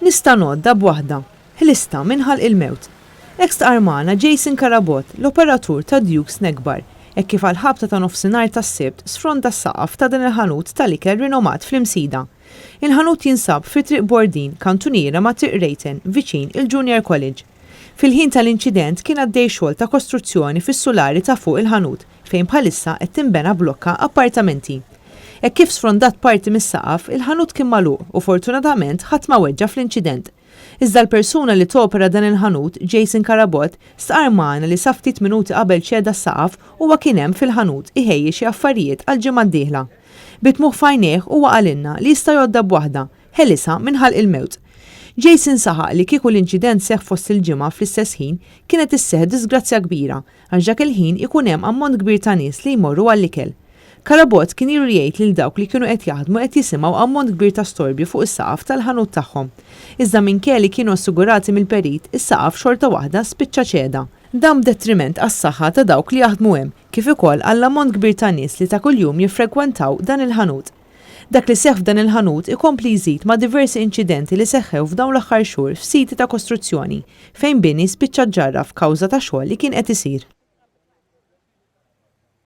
Nista' nodda b'waħda, ħlista minħal il-mewt. Ekst armana Jason Karabot, l-operatur ta' Dukes Negbar, kif għal-ħabta ta' nofsinhar tas-sibt sfronda s-saqaf ta' dan il-ħanut tal-ikel rinomat fl-Imsida. Il-ħanut jinsab fi triq Bordin kantuniera ma' triq Rejten viċin il-Junior College. Fil-ħin tal-inċident kien għaddej xogħol ta' kostruzzjoni fis-sulari ta' fuq il-ħanut fejn bħalissa qed tinbena blokka appartamenti. Kif sfrondat parti mis-saqaf, il-ħanut kien magħluq u fortunatament ħadd ma weġġa fl-inċident. Iżda l-persuna li topera dan il-ħanut, Jason Karabot, stqarmana li sa ftit minuti qabel ċeda s-saqaf huwa kien hemm fil-ħanut iħejji xi affarijiet għal-ġimgħa d-dieħla. Bitmuħ fajnejh huwa qalilna li jista' jgħodda b'waħda, ħelisa minħalq il-mewt. Jason saħaq li kieku l-inċident seħħ fost il-ġimgħa fl-istess ħin kienet isseħħ disgrazzja kbira għax dak il-ħin ikun hemm ammont kbir ta' nies li jmorru għall-ikel. Karabot kien jgħid lil dawk li kienu qed jaħdmu qed jisimgħu ammont kbir ta' storbju fuq is-saqaf tal-ħanut tagħhom. Iżda minkejja kienu assigurati mill-perit, is-saqaf xorta waħda spiċċa ċeda. Dan b'detriment għas-saħħa ta' dawk li jaħdmu hemm, kif ukoll għall-ammont kbir ta' nies li ta' kuljum jiffrekwentaw dan il-ħanut. Dak li seħħ f'dan il-ħanut ikompli jżid ma' diversi inċidenti li seħħew f'dawn l-aħħar xhur f'siti ta' kostruzzjoni fejn bini spiċċa ġarra f'kawża ta' xogħol li kien qed isir.